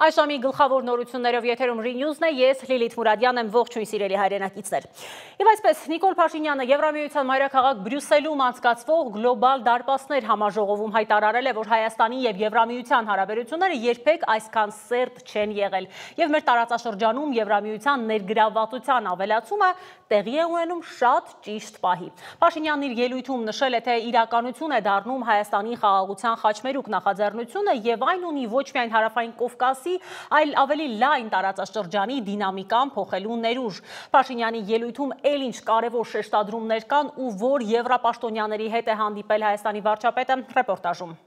Այժմի գլխավոր նորություններով եթերում Renews-ն է, ես Լիլիթ Մուրադյան եմ, ողջույն սիրելի հայրենակիցներ։ Եվ այսպես Նիկոլ Փաշինյանը Եվրամիության մայրաքաղաք Բրյուսելում անցկացվող գլոբալ դարպասներ համաժողովում հայտարարել է, որ Հայաստանի և Եվրամիության հարաբերությունները երբեք այսքան սերտ չեն եղել, և մեր տարածաշրջանում Եվրամիության ներգրավվածության ավելացումը տեղի է ունենում շատ ճիշտ պահի։ Փաշինյանն իր ելույթում նշել է, թե իրականություն է դառնում Հայաստանի խաղաղության խաչմերուկ նախաձեռնությունը և այն ունի ոչ միայն Հարավային Կովկասի, այլ ավելի լայն տարածաշրջանի դինամիկան փոխելու ներուժ։ Փաշինյանի ելույթում էլ ինչ կարևոր շեշտադրումներ կան ու որ եվրապաշտոնյաների հետ է հանդիպել Հայաստանի վարչապետը, ռեպորտաժում։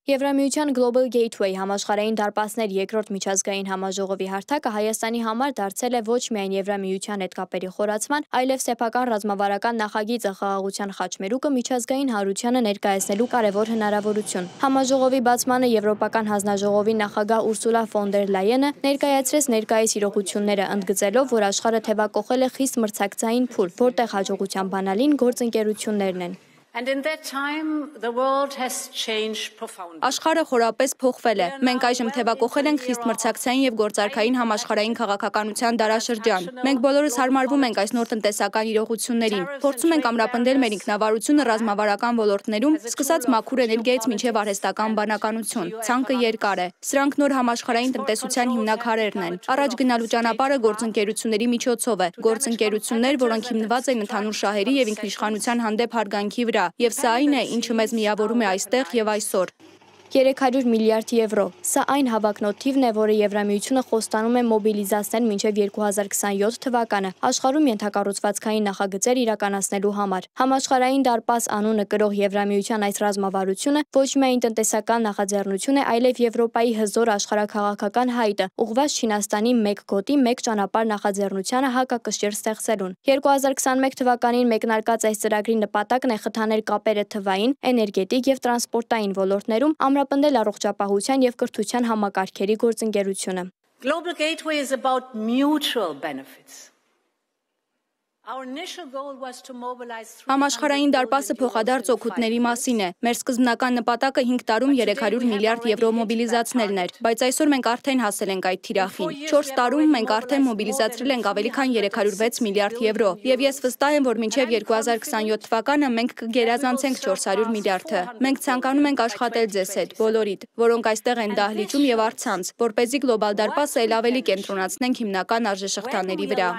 Եվրամիության Global Gateway համաշխարհային դարպասներ երկրորդ միջազգային համաժողովի հարթակը Հայաստանի համար դարձել է ոչ միայն Եվրամիության հետ կապերի խորացման, այլև սեփական ռազմավարական նախագիծը խաղաղության խաչմերուկը միջազգային հանրությանը ներկայացնելու կարևոր հնարավորություն։ Համաժողովի բացմանը Եվրոպական հանձնաժողովի նախագահ Ուրսուլա ֆոն դեր Լայենը ներկայացրեց ներկայիս իրողությունները, ընդգծելով, որ աշխարհը թևակողել է խիստ մրցակցային փուլ, որտեղ հաջողության բանալին գործընկերություններն են։ Աշխարհը խորապես փոխվել է։ Մենք այժմ թևակողել ենք խիստ մրցակցային և գործարքային համաշխարհային քաղաքականության դարաշրջան։ Մենք բոլորս հարմարվում ենք այս նոր տնտեսական իրողություններին։ Փորձում ենք ամրապնդել մեր ինքնավարությունը ռազմավարական ոլորտներում, սկսած մաքուր էներգիայից մինչև արհեստական բանականություն։ Ցանկը երկար է։ Սրանք նոր համաշխարհային տնտեսության հիմնաքարերն են։ Առաջ գնալու ճանապարհը գործընկերությունների միջոցով է։ Գործընկերություններ, որոնք հիմնված են ընդհանուր շահերի և ինքնիշխանության հանդեպ հարգանքի վրա։ Եվ սա այն է, ինչը մեզ միավորում է այստեղ և այսօր։ 300 միլիարդ եվրո։ Սա այն հավակնոտ թիվն է, որը Եվրամիությունը խոստանում է մոբիլիզացնել մինչև 2027 թվականը աշխարհում ենթակառուցվածքային նախագծեր իրականացնելու համար։ Համաշխարհային դարպաս անունը կրող Եվրամիության այս ռազմավարությունը ոչ միայն տնտեսական նախաձեռնություն է, այլև Եվրոպայի հզոր աշխարհաքաղաքական հայտը, ուղղված Չինաստանի մեկ գոտի, մեկ ճանապարհ նախաձեռնությանը հակակշիռ ստեղծելուն։ 2021 թվականին մեկնարկած այս ծրագրի նպատակն է խթանել կապերը թվային, էներգետիկ և տրանսպորտային ոլորտներում, ամրապնդել առողջապահության և կրթության համակարգերի գործընկերությունը։ Global Gateway is about mutual benefits. Համաշխարհային դարպասը փոխադարձ օգուտների մասին է։ Մեր սկզբնական նպատակը 5 տարում 300 միլիարդ եվրո մոբիլիզացնելն էր, բայց այսօր մենք արդեն հասել ենք այդ թիրախին։ 4 տարում մենք արդեն մոբիլիզացրել ենք ավելի քան 306 միլիարդ եվրո, եւ ես վստահ եմ, որ մինչև 2027 թվականը մենք կգերազանցենք 400 միլիարդը։ Մենք ցանկանում ենք աշխատել ձեզ հետ, բոլորիդ, որոնք այստեղ են դահլիճում եւ առցանց, որպեսզի գլոբալ դարպասը ել ավելի կենտրոնացնենք հիմնական արժեշղթաների վրա։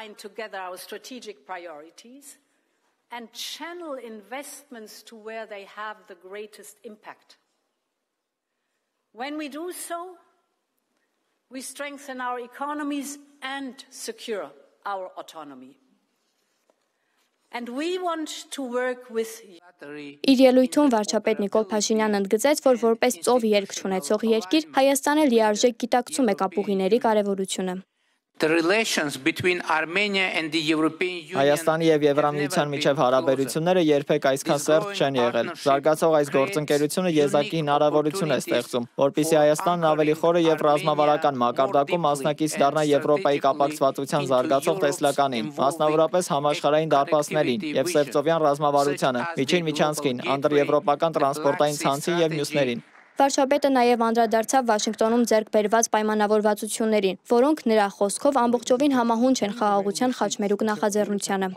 And channel investments to where they have the greatest impact. When we do so, we strengthen our economies and secure our autonomy. And we want to work with Իր ելույթում վարչապետ Նիկոլ Փաշինյանն ընդգծեց, որ որպես ծով երկ չունեցող երկիր Հայաստանը լիարժեք գիտակցում է կապուղիների կարևորությունը։ Հայաստանի և Եվրամիության միջև հարաբերությունները երբեք այսքան սերտ չեն եղել։ Զարգացող այս գործընկերությունը եզակի հնարավորություն է ստեղծում, որպեսզի Հայաստանն ավելի խորը և ռազմավարական մակարդակում մասնակից դառնա Եվրոպայի կապակցվածության զարգացող տեսլականին, մասնավորապես համաշխարհային դարպասներին և սևծովյան ռազմավարությանը, միջին միջանցքին, անդրեվրոպական տրանսպորտային ցանցին և մյուսներին։ Վարչապետը նաև անդրադարձավ Վաշինգտոնում ձեռք բերված պայմանավորվածություններին, որոնք նրա խոսքով ամբողջովին համահունչ են խաղաղության խաչմերուկ նախաձեռնությանը։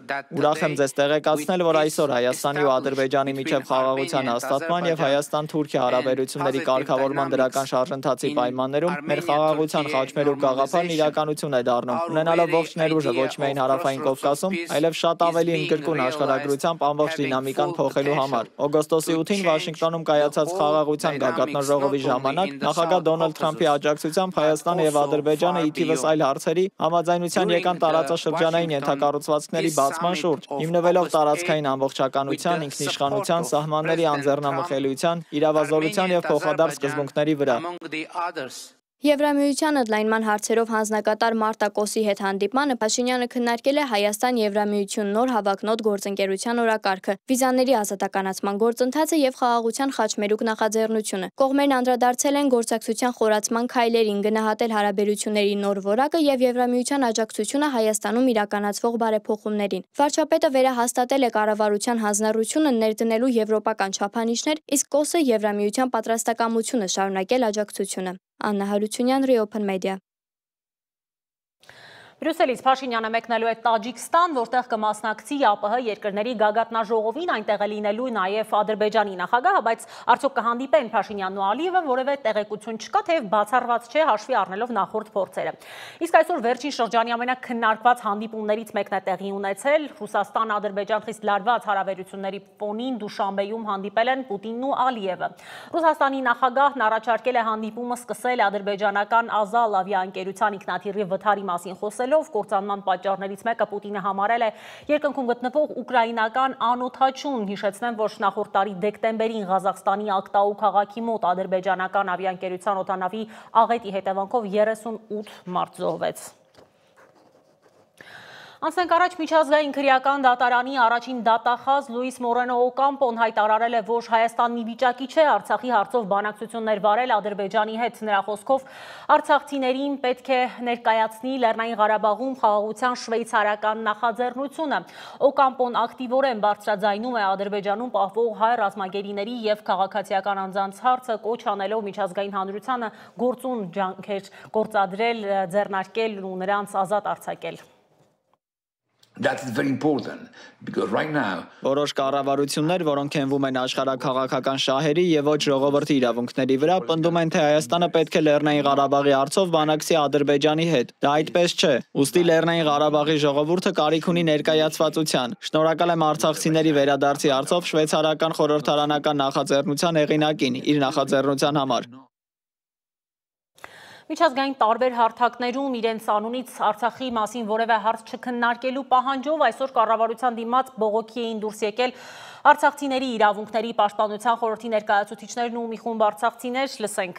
Ուրախ եմ ձեզ տեղեկացնել, որ այսօր Հայաստանի ու Ադրբեջանի միջև խաղաղության հաստատման և Հայաստան-Թուրքիա հարաբերությունների կարգավորման դրական շարժընթացի պայմաններում մեր խաղաղության խաչմերուկ գաղափարն իրականություն է դառնում, ունենալով ողջ ներուժը ոչ միայն Հարավային Կովկասում, այլև շատ ավելի ընդգրկուն աշխարհագրությամբ ամբողջ դինամիկան փոխելու համար։ Օգոստոսի 8-ին Վաշինգտոնում կայացած խաղաղության գագաթնաժողովի ժամանակ նախագահ Դոնալդ Թրամփի աջակցությամբ Հայաստանը և Ադրբեջանը ի թիվս այլ հարցերի համաձայնության եկան տարածաշրջանային ենթակառուցվածքների բացման շուրջ, հիմնվելով տարածքային ամբողջականության, ինքնիշխանության, սահմանների անձեռնամխելիության, իրավազորության և փոխադարձ սկզբունքների վրա։ Եվրամիության ընդլայնման հարցերով հանձնակատար Մարտա Կոսի հետ հանդիպմանը Փաշինյանը քննարկել է Հայաստան-Եվրամիություն նոր հավակնոտ գործընկերության օրակարգը, վիզաների ազատականացման գործընթացը եւ խաղաղության խաչմերուկ նախաձեռնությունը։ Կողմերն անդրադարձել են գործակցության խորացման քայլերին, գնահատել հարաբերությունների նոր որակը եւ Եվրամիության աջակցությունը Հայաստանում իրականացվող բարեփոխումներին։ Վարչապետը վերահաստատել է կառավարության հանձնառությունը ներդնելու եվրոպական չափանիշներ, իսկ Կոսը Եվրամիության պատրաստակամությունը շարունակել աջակցությունը։ Աննա Հարությունյան, Open Media։ Բրյուսելից Փաշինյանը մեկնելու է Տաջիկստան, որտեղ կմասնակցի ԱՊՀ երկրների գագաթնաժողովին, այնտեղ է լինելու նաև Ադրբեջանի նախագահը, բայց արդյոք կհանդիպեն Փաշինյանն ու Ալիևը, որևէ տեղեկություն չկա, թեև բացառված չէ հաշվի առնելով նախորդ փորձերը։ Իսկ այսօր վերջին շրջանի ամենաքննարկված հանդիպումներից մեկն է տեղի ունեցել։ Ռուսաստան-Ադրբեջան խիստ լարված հարաբերությունների ֆոնին Դուշանբեում հանդիպել են Պուտինն ու Ալիևը։ Ռուսաստանի նախագահն առաջարկել է հանդիպումը սկսել ադրբեջանական Ազալ ավիաընկերության ինքնաթիռի վթարի մասին խոսել։ Կործանման պատճառներից մեկը Պուտինը համարել է երկնքում գտնվող ուկրաինական անօդաչուն։ Հիշեցնեմ, որ նախորդ տարի դեկտեմբերին Ղազախստանի Ակտաու քաղաքի մոտ ադրբեջանական ավիաընկերության օդանավի աղետի հետևանքով 38 մարդ զոհվեց։ Անցնենք առաջ միջազգային քրեական դատարանի առաջին դատախազ Լուիս Մորենո Օկամպոն հայտարարել է, որ Հայաստանն ի վիճակի չէ Արցախի հարցով բանակցություններ վարել Ադրբեջանի հետ։ Նրա խոսքով արցախցիներին պետք է ներկայացնի Լեռնային Ղարաբաղում խաղաղության շվեյցարական նախաձեռնությունը։ Օկամպոն ակտիվորեն բարձրաձայնում է Ադրբեջանում պահվող հայ ռազմագերիների եւ քաղաքացիական անձանց հարցը, կոչ անելով միջազգային հանրությանը գործուն ջանքեր գործադրել, ձեռնարկել ու նրանց ազատ արձակել։ That is very important because right now Որոշ կառավարություններ, որոնք հենվում են աշխարհաքաղաքական շահերի եւ ոչ ժողովրդի իրավունքների վրա, պնդում են, թե Հայաստանը պետք է Լեռնային Ղարաբաղի հարցով բանակցի Ադրբեջանի հետ։ Դա այդպես չէ։ Ուստի Լեռնային Ղարաբաղի ժողովուրդը կարիք ունի ներկայացվածության։ Շնորհակալ եմ արցախցիների վերադարձի հարցով շվեյցարական խորհրդարանական նախաձեռնության հեղինակին իր նախաձեռնության համար։ Միջազգային տարբեր հարթակներում իրենց անունից Արցախի մասին որևէ հարց չքննարկելու պահանջով այսօր կառավարության դիմաց բողոքի էին դուրս եկել արցախցիների իրավունքների պաշտպանության խորհրդի ներկայացուցիչներն ու մի խումբ արցախցիներ, լսենք։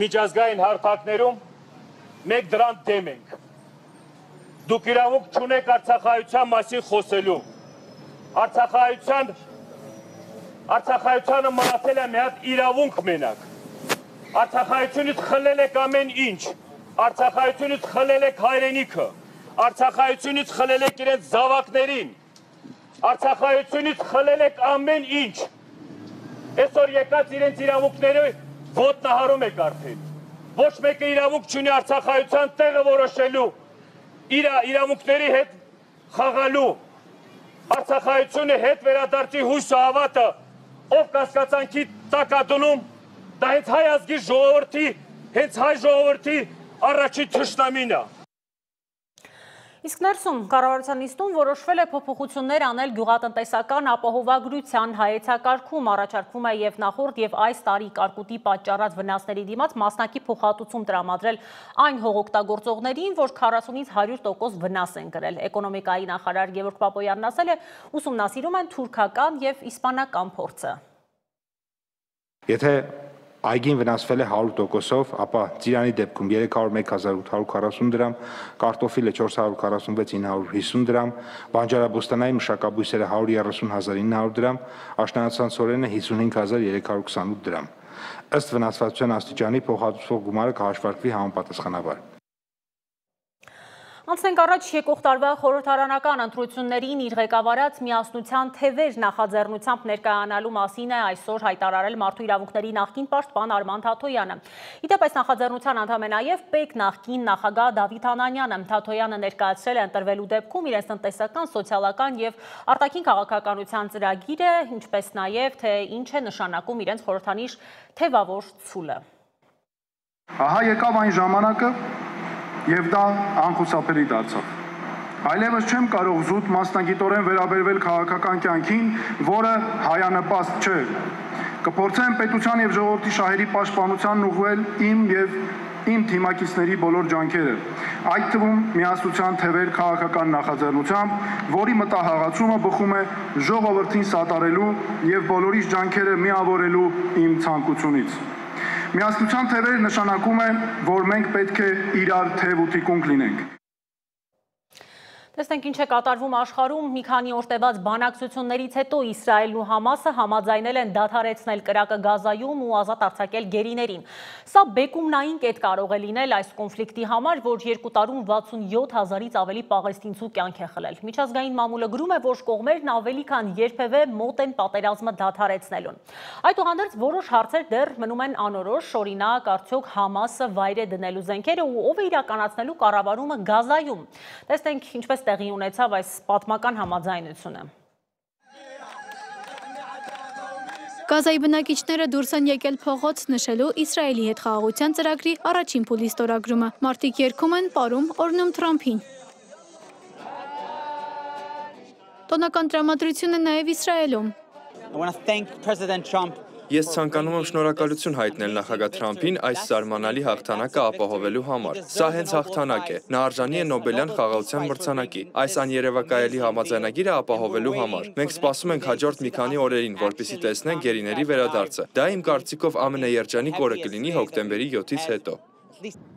Միջազգային հարթակներում մենք դրան դեմ ենք։ Դուք իրավունք չունեք արցախայության մասին խոսելու։ Արցախայությանը մնացել է մի հատ իրավունք մենակ։ Արցախայությունից խլել եք ամեն ինչ, արցախայությունից խլել եք հայրենիքը, արցախայությունից խլել եք իրենց զավակներին, արցախայությունից խլել եք ամեն ինչ, այսօր եկած իրենց իրավունքները ոտնահարում եք արդեն, ոչ մեկը իրավունք չունի արցախայության տեղը որոշելու, իր իրավունքների հետ խաղալու, արցախայությունը հետ վերադարձի հույսը հավատը, ով կասկածանքի տակատունում, դա հենց հայ ազգի ժողովրդի, հենց հայ ժողովրդի առաջին թշնամին է։ Իսկ ներսում կառավարության նիստում որոշվել է փոփոխություններ անել գյուղատնտեսական ապահովագրության հայեցակարգում, առաջարկվում է եւ նախորդ եւ այս տարի կարկուտի պատճառած վնասների դիմաց մասնակի փոխհատուցում տրամադրել այն հողօգտագործողներին, որ 40-ից 100% վնաս են կրել։ Էկոնոմիկայի նախարար Գևորգ Պապոյանն ասել է, ուսումնասիրում են թուրքական եւ իսպանական փորձը։ Եթե այգին վնասվել է 100%-ով, ապա ծիրանի դեպքում 301,840 դրամ, կարտոֆիլը 446,950 դրամ, բանջարաբոստանային մշակաբույսերը 130,900 դրամ, աշնանացան ցորենը 55,328 դրամ։ Ըստ վնասվածության աստիճանի փոխհատուցվող գումարը կհաշվարկվի համապատասխանաբար։ Անցնենք առաջ եկող տարվա խորհրդարանական ընտրություններին իր ղեկավարած միասնության թևեր նախաձեռնությամբ ներկայանալու մասին է այսօր հայտարարել Մարդու իրավունքների նախկին պաշտպան Արման Թաթոյանը։ Իդեպ այս նախաձեռնության անդամ է նաև ՊԵԿ նախկին նախագահ Դավիթ Անանյանը։ Թաթոյանը ներկայացրել է ընտրվելու դեպքում իրենց տնտեսական, սոցիալական եւ արտաքին քաղաքականության ծրագիրը, ինչպես նաև թե ինչ է նշանակում իրենց խորհրդանիշ թևավոր ցուլը։ Ահա եկավ այն ժամանակը, և դա անխուսափելի դարձավ։ Այլևս չեմ կարող զուտ մասնագիտորեն վերաբերվել քաղաքական կյանքին, որը հայանպաստ չէ։ Կփորձեմ պետության և ժողովրդի շահերի պաշտպանությանն ուղղել իմ և իմ թիմակիցների բոլոր ջանքերը, այդ թվում միասնության թևեր քաղաքական նախաձեռնությամբ, որի մտահաղացումը բխում է ժողովրդին սատարելու և բոլորիս ջանքերը միավորելու իմ ցանկությունից։ Միասնության թևերը նշանակում է, որ մենք պետք է իրար թև ու թիկունք լինենք։ Տեսնենք ինչ է կատարվում աշխարհում։ Մի քանի օր տևած բանակցություններից հետո Իսրայելն ու Համասը համաձայնել են դադարեցնել կրակը Գազայում ու ազատ արձակել գերիներին։ Սա բեկումնային կետ կարող է լինել այս կոնֆլիկտի համար, որ 2 տարում 67,000-ից ավելի պաղեստինցու կյանք է խլել։ Միջազգային մամուլը գրում է, որ կողմերն ավելի քան երբևէ մոտ են պատերազմը դադարեցնելուն։ Այդուհանդերձ որոշ հարցեր դեռ մնում են անորոշ, օրինակ, արդյոք Համասը վայր է դնելու զենքերը ու ով է իրականացնելու կառավարումը Գազայում։ Տեսնենք ինչպես տեղի ունեցավ այս պատմական համաձայնությունը։ Գազայի բնակիչները դուրս են եկել փողոց նշելու Իսրայելի հետ խաղաղության ծրագրի առաջին փուլի ստորագրումը։ Մարդիկ երգում են, պարում, օրհնում Թրամփին։ Տոնական տրամադրություն է նաև Իսրայելում։ Ես ցանկանում եմ շնորհակալություն հայտնել նախագահ Թրամփին այս զարմանալի հաղթանակը ապահովելու համար։ Սա հենց հաղթանակ է։ Նա արժանի է Նոբելյան խաղաղության մրցանակի։ Այս աներևակայելի համաձայնագիրը ապահովելու համար։ Մենք սպասում ենք հաջորդ մի քանի օրերին, որպեսզի տեսնենք գերիների վերադարձը։ Դա իմ կարծիքով ամենաերջանիկ օրը կլինի հոկտեմբերի 7-ից հետո։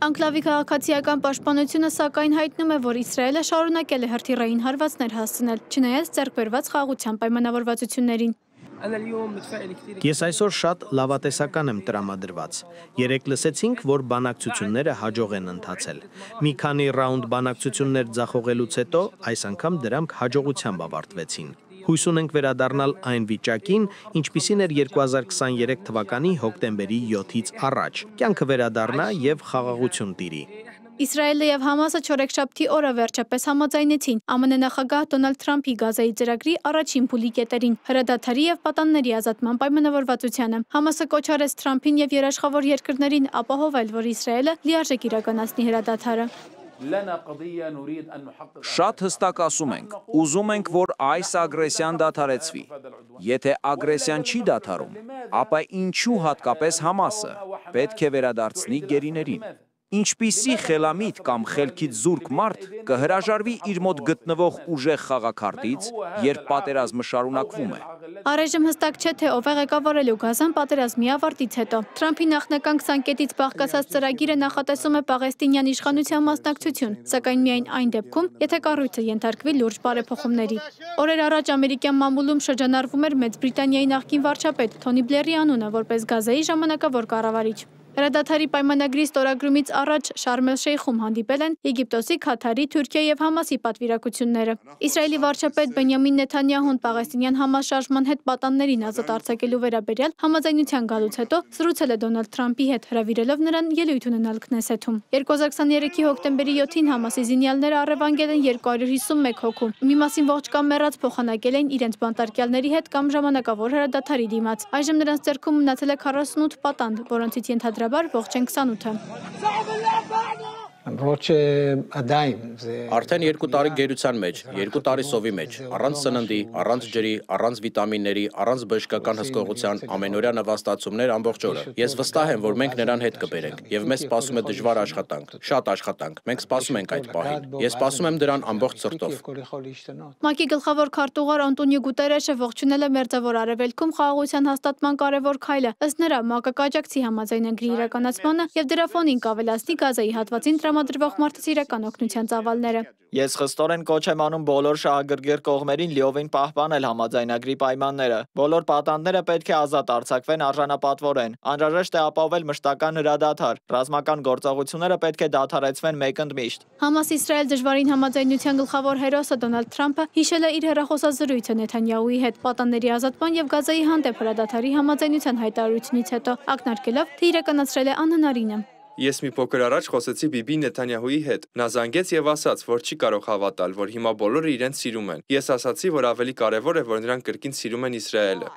Անկլավի քաղաքացիական պաշտպանությունը սակայն հայտնում է, որ Իսրայելը շարունակել է հրթիռային հարվածներ հասցնել, չնայած ձեռք բերված խաղաղության պայմանավորվածություններին։ Ես այսօր շատ լավատեսական եմ տրամադրված։ Երեկ լսեցինք, որ բանակցությունները հաջող են ընթացել։ Մի քանի ռաունդ բանակցություններ ձախողելուց հետո այս անգամ դրանք հաջողությամբ ավարտվեցին։ Հույս ունենք վերադառնալ այն վիճակին, ինչպիսին էր 2023 թվականի հոկտեմբերի 7-ից առաջ։ Կյանքը վերադառնա եւ խաղաղություն տիրի։ Իսրայելը եւ Համասը չորեքշաբթի օրը վերջապես համաձայնեցին ԱՄՆ նախագահ Դոնալդ Թրամփի Գազայի ծրագրի առաջին փուլի կետերին, հրադադարի եւ պատանների ազատման պայմանավորվածությանը։ Համասը կոչ արեց Թրամփին եւ երաշխավոր երկրներին ապահովել, որ Իսրայելը լիարժեք իրականացնի հրադադարը։ Շատ հստակ ասում ենք, ուզում ենք, որ այս ագրեսիան դադարեցվի։ Եթե ագրեսիան չի դադարում, ապա ինչու հատկապես Համասը պետք է վերադարձնի գերիներին։ Ինչպիսի խելամիտ կամ խելքից զուրկ մարդ կհրաժարվի իր մոտ գտնվող ուժեղ խաղաքարտից, երբ պատերազմը շարունակվում է։ Առայժմ հստակ չէ, թե ով է ղեկավարելու Գազան պատերազմի ավարտից հետո։ Թրամփի նախնական 20 կետից բաղկացած ծրագիրը նախատեսում է պաղեստինյան իշխանության մասնակցություն, սակայն միայն այն դեպքում, եթե կառույցը ենթարկվի լուրջ բարեփոխումների։ Օրեր առաջ ամերիկյան մամուլում շրջանառվում էր Մեծ Բրիտանիայի նախկին վարչապետ Թոնի Բլերի անունը որպես Գազայի ժամանակավոր կառավարիչ։ Հրադադարի պայմանագրի ստորագրումից առաջ Շարմ էլ-Շեյխում հանդիպել են Եգիպտոսի, Քաթարի, Թուրքիայի եւ Համասի պատվիրակությունները։ Իսրայելի վարչապետ Բենյամին Նեթանյահուն պաղեստինյան Համաս շարժման հետ պատաններին ազատ արձակելու վերաբերյալ համաձայնության գալուց հետո զրուցել է Դոնալդ Թրամփի հետ, հրավիրելով նրան ելույթ ունենալ Քնեսեթում։ 2023-ի հոկտեմբերի 7-ին Համասի զինյալները առևանգել են 251 հոգու։ Մի մասին ողջ կամ մեռած փոխանակել են իրենց բանտարկյալների հետ կամ ժամանակավոր հրադադարի դիմաց։ Այժմ նրանց ձեռքում մնացել է 48 պատանդ, որոնցից ենթադրաբար ողջ են 28-ը։ Արդեն 2 տարի գերության մեջ, 2 տարի սովի մեջ, առանց սննդի, առանց ջրի, առանց վիտամինների, առանց բժշկական հսկողության, ամենօրյա նվաստացումներ ամբողջ օրը։ Ես վստահ եմ, որ մենք նրան հետ կբերենք, եւ մեզ սպասում է դժվար աշխատանք, շատ աշխատանք։ Մենք սպասում ենք այդ պահին։ Ես սպասում եմ դրան ամբողջ սրտով։ ՄԱԿ-ի գլխավոր քարտուղար Անտոնիո Գուտերեշը ողջունել է Մերձավոր Արևելքում խաղաղության հաստատման կարևոր քայլը։ Ըստ նրա, ՄԱԿ-ը կաջակցի համաձայնագրի իրականացմանը եւ դրա ֆոնին կավելացնի Գազայի հատվածին տրամադրվող մարդասիրական օգնության ծավալները։ Ես խստորեն կոչ եմ անում բոլոր շահագրգիռ կողմերին լիովին պահպանել համաձայնագրի պայմանները։ Բոլոր պատանդները պետք է ազատ արձակվեն արժանապատվորեն։ Անհրաժեշտ է ապահովել մշտական հրադադար։ Ռազմական գործողությունները պետք է դադարեցվեն մեկընդմիշտ։ Համաս-Իսրայել դժվարին համաձայնության գլխավոր հերոսը Դոնալդ Թրամփը հիշել է իր հեռախոսազրույցը Նեթանյահուի հետ պատանների ազատման եւ Գազայի հանդեպ հրադադարի համաձայնության հայտարարությունից հետո, ակնարկելով, թե իրականացրել է անհնարինը։ Ես մի փոքր առաջ խոսեցի Բիբի Նեթանյահուի հետ։ Նա զանգեց եւ ասաց, որ չի կարող հավատալ, որ հիմա բոլորը իրեն սիրում են։ Ես ասացի, որ ավելի կարեւոր է, որ նրանք կրկին սիրում են Իսրայելը։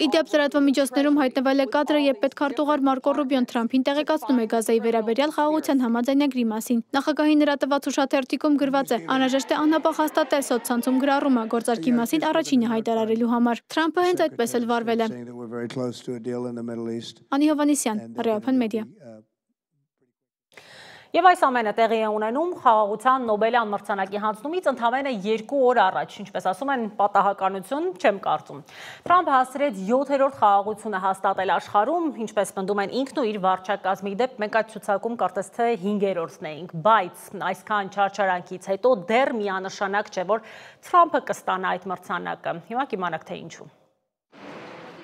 Իդեպ լրատվամիջոցներում հայտնվել է կադրը, երբ պետքարտուղար Մարկո Ռուբիոն Թրամփին տեղեկացնում է Գազայի վերաբերյալ խաղաղության համաձայնագրի մասին։ Նախագահի նրա տված հուշաթերթիկում գրված է. անհրաժեշտ է անհապաղ հաստատել սոցցանցում գրառումը գործարքի մասին առաջինը հայտարարելու համար։ Թրամփը հենց այդպես էլ վարվել է։ Անի Հովհաննիսյան, Ռեոփեն մեդիա։ Եվ այս ամենը տեղի է ունենում խաղաղության Նոբելյան մրցանակի հանձնումից ընդամենը 2 օր առաջ, ինչպես ասում են, պատահականություն չեմ կարծում։ Թրամփը հասցրեց 7-րդ խաղաղությունը հաստատել աշխարհում, ինչպես պնդում են ինքն ու իր վարչակազմի դեպ, մենք այդ ցուցակում կարծես թե 5-րդն էինք, բայց այսքան չարչարանքից հետո դեռ միանշանակ չէ, որ Թրամփը կստանա այդ մրցանակը։ Հիմա կիմանաք թե ինչու։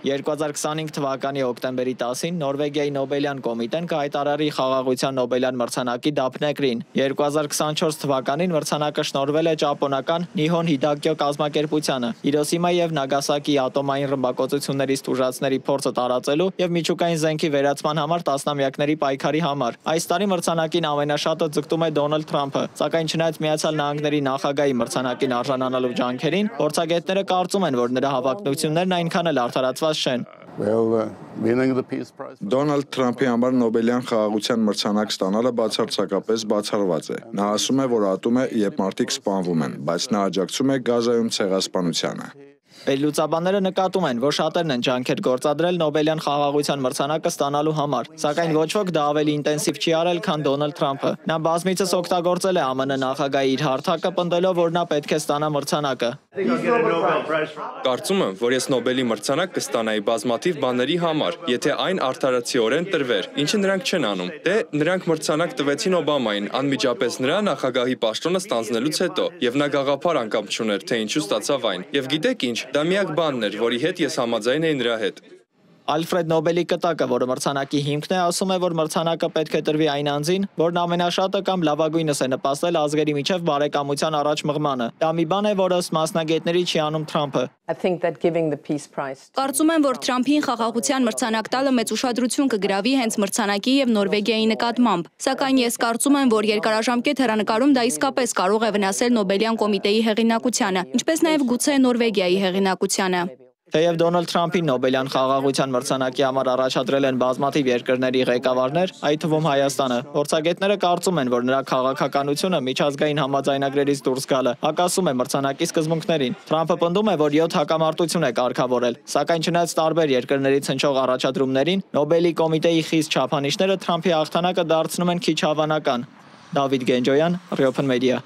2025 թվականի հոկտեմբերի 10-ին Նորվեգիայի Նոբելյան կոմիտեն կհայտարարի խաղաղության Նոբելյան մրցանակի դափնեկրին։ 2024 թվականին մրցանակը շնորհվել է ճապոնական Նիհոն Հիդակյո կազմակերպությանը Հիրոսիմա եւ Նագասակի ատոմային ռմբակոծություններից տուժածների փորձը տարածելու եւ միջուկային զենքի վերացման համար տասնամյակների պայքարի համար։ Այս տարի մրցանակին ամենաշատը ձգտում է Դոնալդ Թրամփը, սակայն չնայած Միացյալ Նահանգների նախագահի մրցանակին արժանանալու ջանքերին, փորձագետները կարծում են, որ նրա հավակնություններն այնքան էլ արդարացված չեն։ Դոնալդ Թրամփի համար Նոբելյան խաղաղության մրցանակ ստանալը բացարձակապես բացառված է։ Նա ասում է, որ ատում է, երբ մարդիկ սպանվում են, բայց նա աջակցում է Գազայում ցեղասպանությանը։ Վերլուծաբանները նկատում են, որ շատերն են ջանքեր գործադրել Նոբելյան խաղաղության մրցանակը ստանալու համար, սակայն ոչ ոք դա ավելի ինտենսիվ չի արել, քան Դոնալդ Թրամփը։ Նա բազմիցս օգտագործել է ԱՄՆ նախագահի իր հարթակը, պնդելով, որ նա պետք է ստանա մրցանակը։ Կարծում եմ, որ ես Նոբելի մրցանակ կստանայի բազմաթիվ բաների համար, եթե այն արդարացիորեն տրվեր, ինչը նրանք չեն անում։ Դե նրանք մրցանակ տվեցին Օբամային անմիջապես նրա նախագահի պաշտոնը ստանձնելուց հետո, եւ նա գաղափար անգամ չուներ, թե ինչու ստացավ այն։ Եվ գիտեք ինչ, դա միակ բանն էր, որի հետ ես համաձայն էի նրա հետ։ Ալֆրեդ Նոբելի կտակը, որը մրցանակի հիմքն է, ասում է, որ մրցանակը պետք է տրվի այն անձին, որն ամենաշատը կամ լավագույնս է նպաստել ազգերի միջև բարեկամության առաջ մղմանը։ Դա մի բան է, որը մասնագետների չի անում Թրամփը։ Կարծում եմ, որ Թրամփին խաղաղության մրցանակ տալը մեծ ուշադրություն կգրավի հենց մրցանակի եւ Նորվեգիայի նկատմամբ։ Սակայն ես կարծում եմ, որ երկարաժամկետ հեռանկարում դա իսկապես կարող է վնասել Նոբելյան կոմիտեի հեղինակությանը, ինչպես նաեւ գուցե Նորվեգիայի հեղինակությանը։ Թեև Դոնալդ Թրամփին Նոբելյան խաղաղության մրցանակի համար առաջադրել են բազմաթիվ երկրների ղեկավարներ, այդ թվում Հայաստանը, փորձագետները կարծում են, որ նրա քաղաքականությունը միջազգային համաձայնագրերից դուրս գալը հակասում է մրցանակի սկզբունքներին։ Թրամփը պնդում է, որ 7 հակամարտություն է կարգավորել, սակայն չնայած տարբեր երկրներից հնչող առաջադրումներին, Նոբելի կոմիտեի խիստ չափանիշները Թրամփի հաղթանակը դարձնում են քիչ հավանական։ Դավիթ Գենջոյան, Open Media։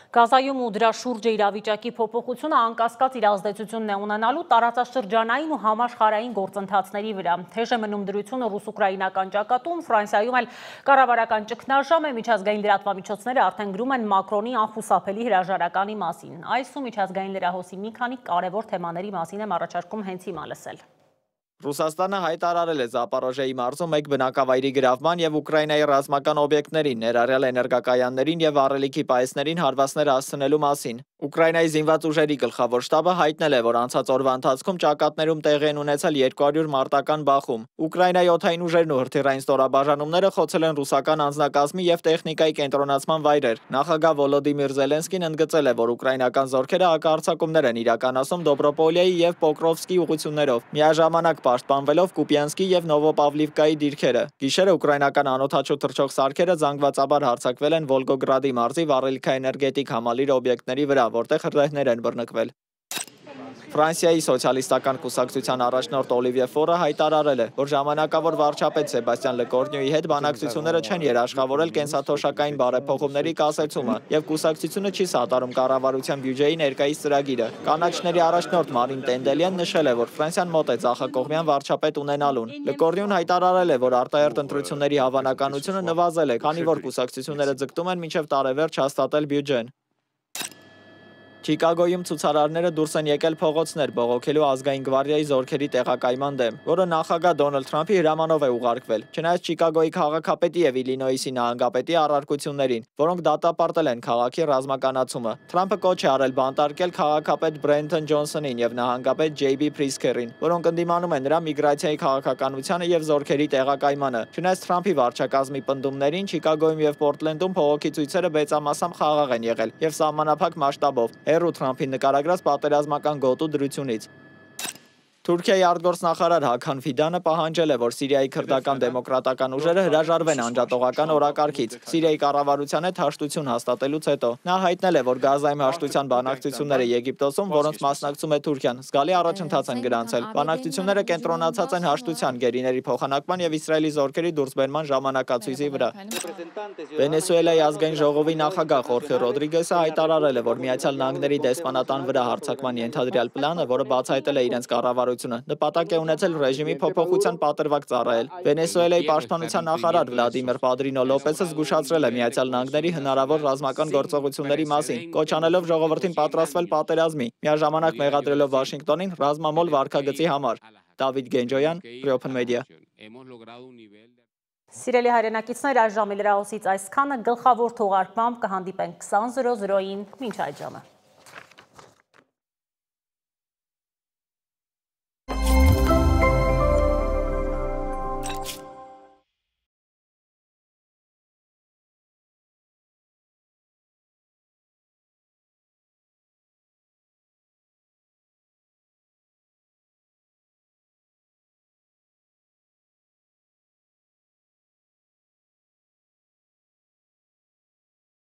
Գազայում ու դրա շուրջը իրավիճակի փոփոխությունը անկասկած իր ազդեցությունն է ունենալու տարածաշրջանային ու համաշխարհային գործընթացների վրա։ Թեժ է մնում դրությունը ռուս-ուկրաինական ճակատում, Ֆրանսիայում էլ կառավարական ճգնաժամ է, միջազգային լրատվամիջոցները արդեն գրում են Մակրոնի անխուսափելի հրաժարականի մասին։ Այս ու միջազգային լրահոսի մի քանի կարևոր թեմաների մասին եմ առաջարկում հենց հիմա լսել։ Ռուսաստանը հայտարարել է Զապորոժիեի մարզում մեկ բնակավայրի գրավման եւ Ուկրաինայի ռազմական օբյեկտներին, ներառյալ էներգակայաններին եւ առելիքի պայեսներին հարվածներ հասցնելու մասին։ Ուկրաինայի զինված ուժերի գլխավոր շտաբը հայտնել է, որ անցած օրվա ընթացքում ճակատներում տեղի են ունեցել 200 մարտական բախում։ Ուկրաինայի օդային ուժերն ու հրթիռային ստորաբաժանումները խոցել են ռուսական անձնակազմի եւ տեխնիկայի կենտրոնացման վայրեր։ Նախագահ Վոլոդիմիր Զելենսկին ընդգծել է, որ ուկրաինական զորքերը հակահարձակումներ են իրականացում Դոբրոպոլիայի եւ Պոկրովսկի ուղղություններով։ Միաժամանակ պաշտպանվելով Կուպյանսկի եւ Նովոպավլիվկայի դիրքերը։ Գիշերը ուկրաինական անօդաչու թռչող սարքերը զանգվածաբար հարձակվել են Վոլգոգրադի մարզի վառելիքաէներգետիկ համալիր օբյեկտների վրա, որտեղ հրթիռներ են բռնկվել։ Ֆրանսիայի սոցիալիստական կուսակցության առաջնորդ Օլիվիե Ֆորը հայտարարել է, որ ժամանակավոր վարչապետ Սեբաստիան Լեկորնյուի հետ բանակցությունները չեն երաշխավորել կենսաթոշակային բարեփոխումների կասեցումը եւ կուսակցությունը չի սատարում կառավարության բյուջեի ներկայիս ծրագիրը։ Կանաչների առաջնորդ Մարին Տենդելյան նշել է, որ Ֆրանսիան մոտ է ցախակողմյան վարչապետ ունենալուն։ Լեկորնյուն հայտարարել է, որ արտահերտ ընտրությունների հավանականությունը նվազել է, քանի որ կուսակցությունները ձգտում են մինչև տարեվերջ հաստատել բյուջեն։ Չիկագոյում ցուցարարները դուրս են եկել փողոցներ բողոքելու ազգային գվարդիայի զորքերի տեղակայման դեմ, որը նախագահ Դոնալդ Թրամփի հրամանով է ուղարկվել, չնայած Չիկագոյի քաղաքապետի եւ Իլինոյսի նահանգապետի առարկություններին, որոնք դատապարտել են քաղաքի ռազմականացումը։ Թրամփը կոչ է արել բանտարկել քաղաքապետ Բրենթոն Ջոնսոնին եւ նահանգապետ Ջեյբի Փրիսքերին, որոնք ընդդիմանում են նրա միգրացիայի քաղաքականությանը եւ զորքերի տեղակայմանը։ Չնայած Թրամփի վարչակազմի պնդումներին, Չիկագոյում եւ Պորտլենդում փողոքի ցույցերը մեծամասամբ խաղաղ են եղել եւ սահմանափակ մասշտաբով։ Հերու Թրամփին նկարագրած պատերազմական գոտու դրությունից։ Թուրքիայի արտգործնախարար Հական Ֆիդանը պահանջել է, որ Սիրիայի քրդական դեմոկրատական ուժերը հրաժարվեն անջատողական օրակարգից Սիրիայի կառավարության հետ հաշտություն հաստատելուց հետո։ Նա հայտնել է, որ Գազայում հաշտության բանակցությունները Եգիպտոսում, որոնց մասնակցում է Թուրքիան, զգալի առաջընթաց են գրանցել։ Բանակցությունները կենտրոնացած են հաշտության, գերիների փոխանակման եւ Իսրայելի զորքերի դուրսբերման ժամանակացույցի վրա։ Վենեսուելայի ազգային ժողովի նախագահ Խորխե Ռոդրիգեսը հայտարարել է, որ Միացյալ Նահանգների դեսպանատան վրա հարձակման ենթադրյալ պլանը, որը բացահայտել է իրենց կառավարությունը, նպատակ է ունեցել ռեժիմի փոփոխության պատրվակ ծառայել։ Վենեսուելայի պաշտպանության նախարար Վլադիմիր Պադրինո Լոպեսը զգուշացրել է Միացյալ Նահանգների հնարավոր ռազմական գործողությունների մասին, կոչ անելով ժողովրդին պատրաստվել պատերազմի, միաժամանակ մեղադրելով Վաշինգտոնին ռազմամոլ վարքագծի համար։ Դավիթ Գենջոյան, Open Media։ Սիրելի հայրենակիցներ, այս ժամի լրահոսից այսքանը, գլխավոր թողարկմամբ կհանդիպենք 20:00-ին, մինչ այդ ժամը։